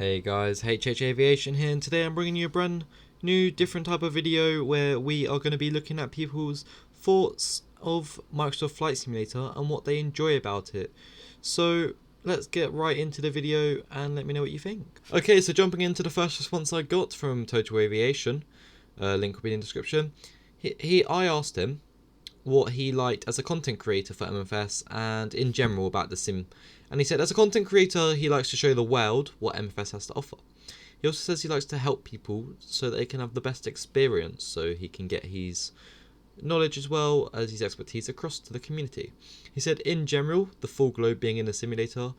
Hey guys, HH Aviation here, and today I'm bringing you a brand new different type of video where we are going to be looking at people's thoughts of Microsoft Flight Simulator and what they enjoy about it. So let's get right into the video and let me know what you think. Okay, so jumping into the first response I got from Total Aviation, link will be in the description. I asked him what he liked as a content creator for MFS and in general about the sim. And he said as a content creator he likes to show the world what MFS has to offer. He also says he likes to help people so that they can have the best experience, so he can get his knowledge as well as his expertise across to the community. He said in general the full globe being in a simulator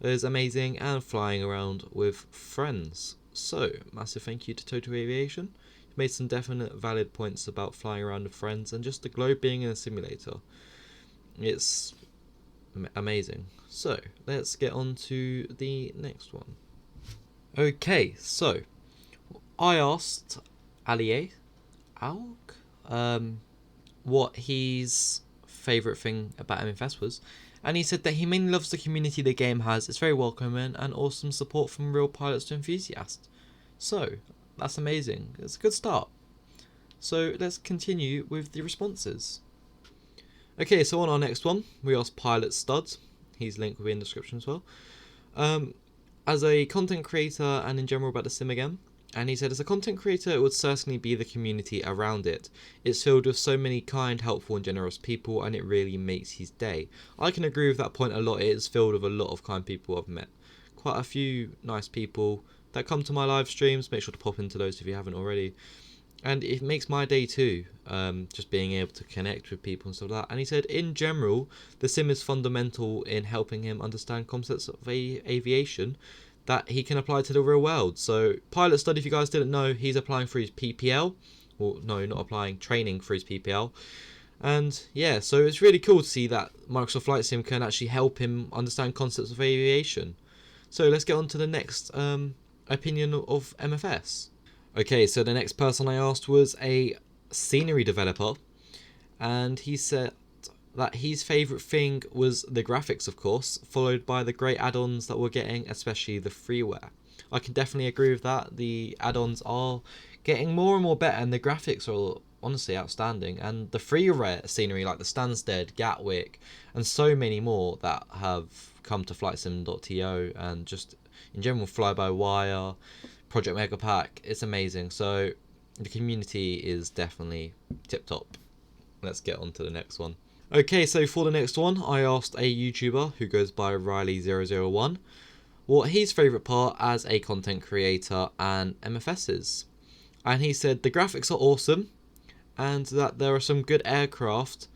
is amazing and flying around with friends. So massive thank you to Total Aviation. Made some definite valid points about flying around with friends and just the globe being in a simulator. It's amazing. So let's get on to the next one. Okay, so I asked Avgeek what his favourite thing about MFS was, and he said that he mainly loves the community the game has. It's very welcoming and awesome support from real pilots to enthusiasts. So that's amazing. It's a good start. So let's continue with the responses. Okay, so on our next one, we asked pilotstudd. His link will be in the description as well. As a content creator and in general about the sim again. And he said, as a content creator, it would certainly be the community around it. It's filled with so many kind, helpful and generous people, and it really makes his day. I can agree with that point a lot. It is filled with a lot of kind people I've met. Quite a few nice people that come to my live streams. Make sure to pop into those if you haven't already. And it makes my day too, just being able to connect with people and stuff like that. And he said, in general, the sim is fundamental in helping him understand concepts of aviation that he can apply to the real world. So pilotstudd, if you guys didn't know, he's applying for his PPL. Or no, not applying, training for his PPL. And yeah, so it's really cool to see that Microsoft Flight Sim can actually help him understand concepts of aviation. So let's get on to the next opinion of MFS. Okay, so the next person I asked was a scenery developer, and he said that his favourite thing was the graphics, of course, followed by the great add-ons that we're getting, especially the freeware. I can definitely agree with that. The add-ons are getting more and more better, and the graphics are honestly outstanding. And the freeware scenery, like the Stansted, Gatwick, and so many more that have come to flightsim.to, and just in general fly-by-wire, Project Mega Pack, it's amazing. So the community is definitely tip top. Let's get on to the next one. Okay, so for the next one, I asked a YouTuber who goes by Riley001 what his favourite part as a content creator and MFS is. And he said the graphics are awesome and that there are some good aircraft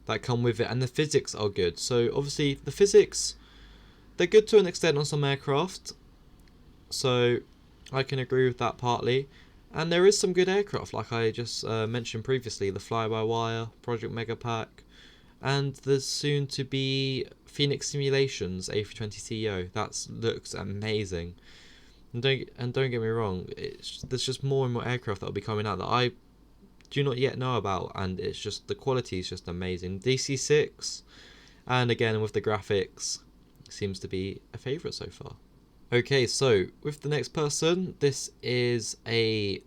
that come with it and the physics are good. So obviously the physics, they're good to an extent on some aircraft. So I can agree with that partly. And there is some good aircraft, like I just mentioned previously, the fly-by-wire, Project Mega Pack, and the soon-to-be Phoenix Simulations A320ceo. That looks amazing. And don't get me wrong, there's just more and more aircraft that will be coming out that I do not yet know about, and it's just the quality is just amazing. DC-6, and again with the graphics, seems to be a favourite so far. Okay, so with the next person, this is a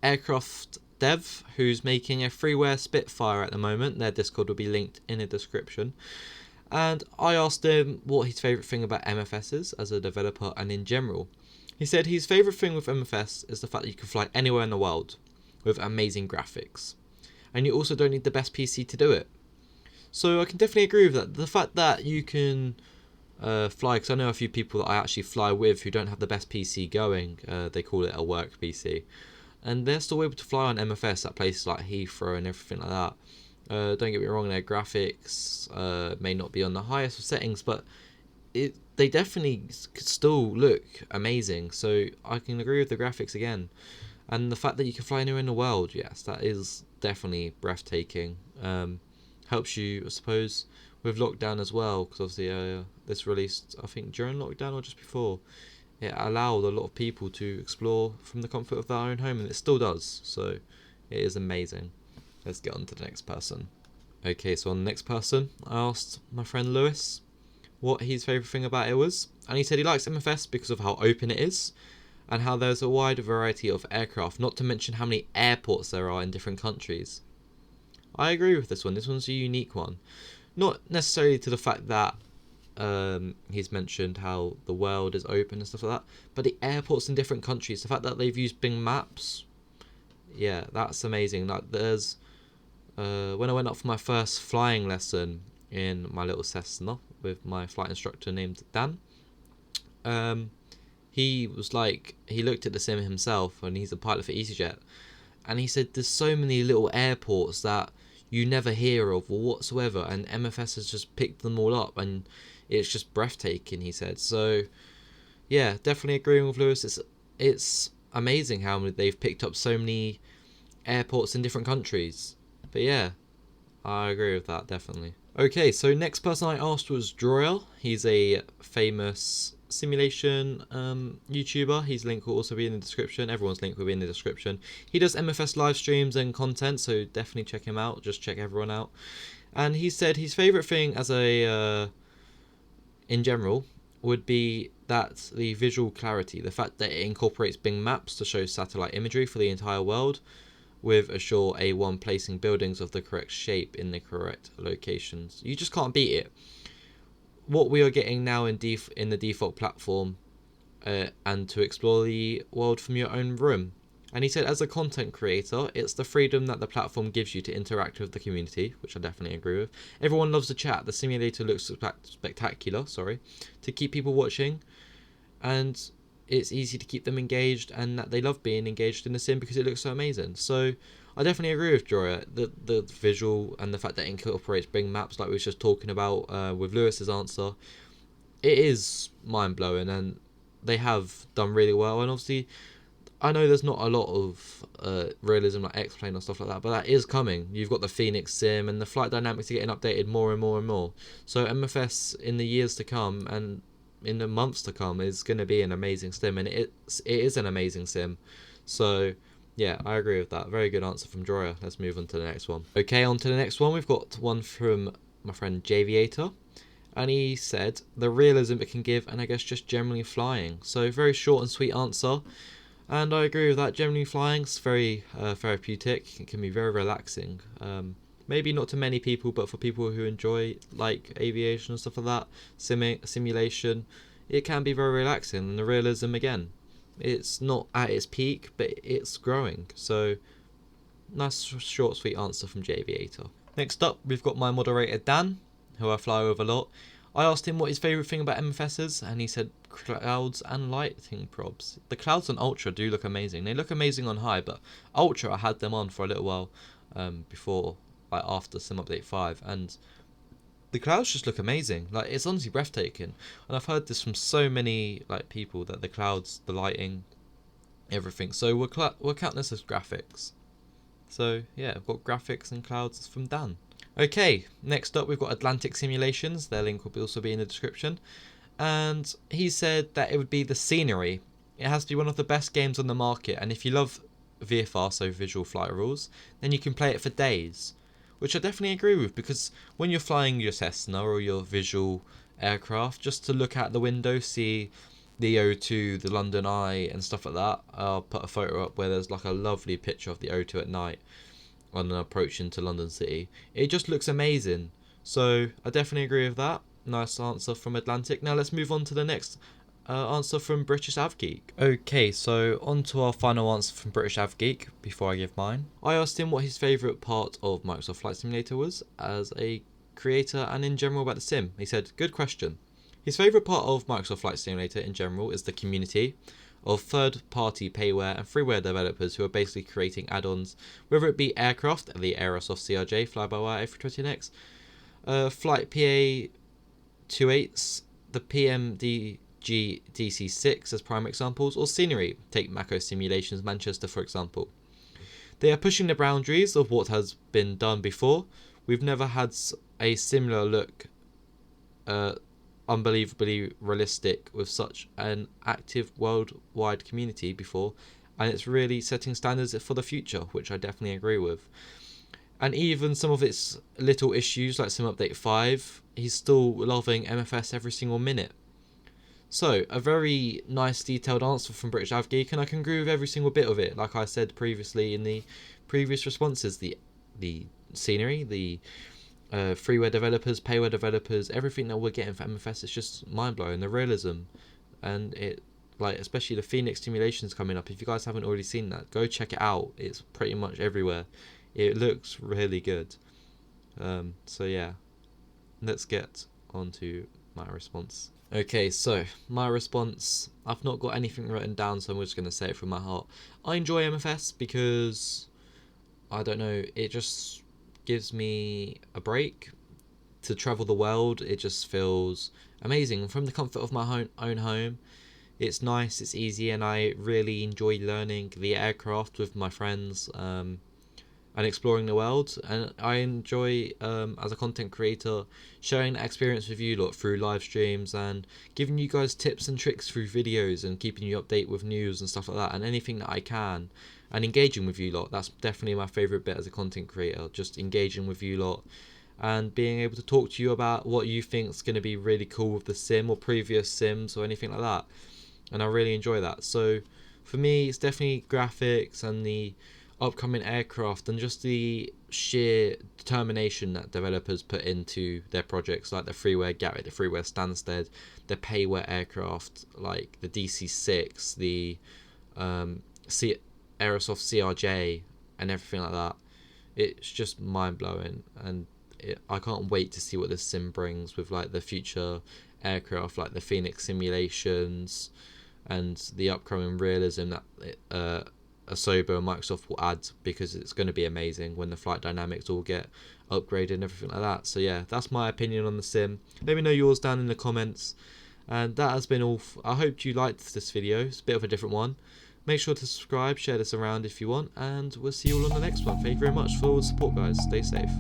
aircraft dev who's making a freeware Spitfire at the moment. Their Discord will be linked in the description. And I asked him what his favourite thing about MFS is as a developer and in general. He said his favourite thing with MFS is the fact that you can fly anywhere in the world with amazing graphics. And you also don't need the best PC to do it. So I can definitely agree with that. The fact that you can fly, because I know a few people that I actually fly with who don't have the best PC going. They call it a work PC, and they're still able to fly on MFS at places like Heathrow and everything like that. Don't get me wrong, their graphics may not be on the highest of settings, but they definitely could still look amazing. So I can agree with the graphics again, and the fact that you can fly anywhere in the world. Yes, that is definitely breathtaking. Helps you, I suppose, with lockdown as well, because obviously this released, I think, during lockdown or just before. It allowed a lot of people to explore from the comfort of their own home, and it still does, so it is amazing. Let's get on to the next person. Okay, so on the next person, I asked my friend Lewis what his favourite thing about it was, And he said he likes MFS because of how open it is and how there's a wide variety of aircraft, not to mention how many airports there are in different countries. I agree with this one. This one's a unique one. Not necessarily to the fact that he's mentioned how the world is open and stuff like that, but the airports in different countries, the fact that they've used Bing Maps, yeah, that's amazing. Like there's when I went up for my first flying lesson in my little Cessna with my flight instructor named Dan, he was like, he looked at the sim himself, and he's a pilot for EasyJet, and he said there's so many little airports that you never hear of or whatsoever, and MFS has just picked them all up, and it's just breathtaking, he said. So yeah, definitely agreeing with Lewis. It's amazing how they've picked up so many airports in different countries. But yeah, I agree with that, definitely. Okay, so next person I asked was Drawyah. He's a famous simulation YouTuber. His link will also be in the description. Everyone's link will be in the description. He does MFS live streams and content, so definitely check him out. Just check everyone out. And he said his favourite thing as a in general would be that the visual clarity, the fact that it incorporates Bing Maps to show satellite imagery for the entire world, with Assure A1 placing buildings of the correct shape in the correct locations. You just can't beat it. What we are getting now in the default platform, and to explore the world from your own room. And he said, as a content creator, it's the freedom that the platform gives you to interact with the community, which I definitely agree with. Everyone loves to chat. The simulator looks spectacular, to keep people watching, and it's easy to keep them engaged, and that they love being engaged in the sim because it looks so amazing. So I definitely agree with Drawyah. The visual and the fact that it incorporates Bing Maps, like we were just talking about with Lewis's answer, it is mind-blowing, and they have done really well. And obviously I know there's not a lot of realism like X-Plane or stuff like that, but that is coming. You've got the Phoenix sim, and the flight dynamics are getting updated more and more and more. So MFS in the years to come and in the months to come is going to be an amazing sim, and it is an amazing sim. So yeah, I agree with that. Very good answer from Drawyah. Let's move on to the next one. Okay, on to the next one. We've got one from my friend Javiator, and he said the realism it can give, and I guess just generally flying. So very short and sweet answer, and I agree with that. Generally flying is very therapeutic. It can be very relaxing. Maybe not to many people, but for people who enjoy like aviation and stuff like that, simulation, it can be very relaxing. And the realism, again, it's not at its peak, but it's growing. So nice short sweet answer from JVator. Next up, we've got my moderator Dan, who I fly with a lot. I asked him what his favourite thing about MFS is, and he said clouds and lighting probs. The clouds on Ultra do look amazing. They look amazing on high, but Ultra, I had them on for a little while before, like after Sim Update 5, and the clouds just look amazing. Like, it's honestly breathtaking. And I've heard this from so many like people, that the clouds, the lighting, everything. So we'll count this as graphics. So yeah, I've got graphics and clouds from Dan. Okay, next up we've got Atlantic Simulations. Their link will also be in the description. And he said that it would be the scenery. It has to be one of the best games on the market, and if you love VFR, so visual flight rules, then you can play it for days. Which I definitely agree with, because when you're flying your Cessna or your visual aircraft, just to look out the window, see the O2, the London Eye and stuff like that. I'll put a photo up where there's like a lovely picture of the O2 at night on an approach into London City. It just looks amazing. So I definitely agree with that. Nice answer from Atlantic. Now let's move on to the next answer from British Avgeek. Okay, so on to our final answer from British Avgeek before I give mine. I asked him what his favourite part of Microsoft Flight Simulator was as a creator and in general about the sim. He said, good question. His favourite part of Microsoft Flight Simulator in general is the community of third-party payware and freeware developers who are basically creating add-ons, whether it be aircraft, the Aerosoft CRJ, fly-by-wire A320NX, flight PA-28s, the PMDG DC-6 as prime examples, or scenery, take Mako Simulations Manchester for example. They are pushing the boundaries of what has been done before. We've never had a similar look, unbelievably realistic with such an active worldwide community before, and it's really setting standards for the future, which I definitely agree with. And even some of its little issues like Sim Update 5, he's still loving MFS every single minute. So, a very nice detailed answer from British Avgeek, and I can agree with every single bit of it. Like I said previously in the previous responses, the scenery, the freeware developers, payware developers, everything that we're getting for MFS is just mind blowing. The realism, and it, like, especially the Phoenix simulations coming up. If you guys haven't already seen that, go check it out. It's pretty much everywhere. It looks really good. So yeah, let's get on to my response. Okay, so my response, I've not got anything written down, so I'm just going to say it from my heart. I enjoy MFS because, I don't know, it just gives me a break to travel the world. It just feels amazing. From the comfort of my own home, it's nice, it's easy, and I really enjoy learning the aircraft with my friends, and exploring the world. And I enjoy, as a content creator, sharing that experience with you lot through live streams and giving you guys tips and tricks through videos and keeping you updated with news and stuff like that, and anything that I can, and engaging with you lot. That's definitely my favourite bit as a content creator, just engaging with you lot and being able to talk to you about what you think is going to be really cool with the sim or previous sims or anything like that. And I really enjoy that. So for me, it's definitely graphics and the upcoming aircraft and just the sheer determination that developers put into their projects, like the freeware Garrett, the freeware Stansted, the payware aircraft like the DC-6, the Aerosoft CRJ, and everything like that. It's just mind-blowing, and I can't wait to see what this sim brings with like the future aircraft, like the Phoenix simulations and the upcoming realism that Asobo and Microsoft will add, because it's going to be amazing when the flight dynamics all get upgraded and everything like that. So yeah, that's my opinion on the sim. Let me know yours down in the comments. And that has been all. I hope you liked this video. It's a bit of a different one. Make sure to subscribe, share this around if you want, and we'll see you all on the next one. Thank you very much for all the support, guys. Stay safe.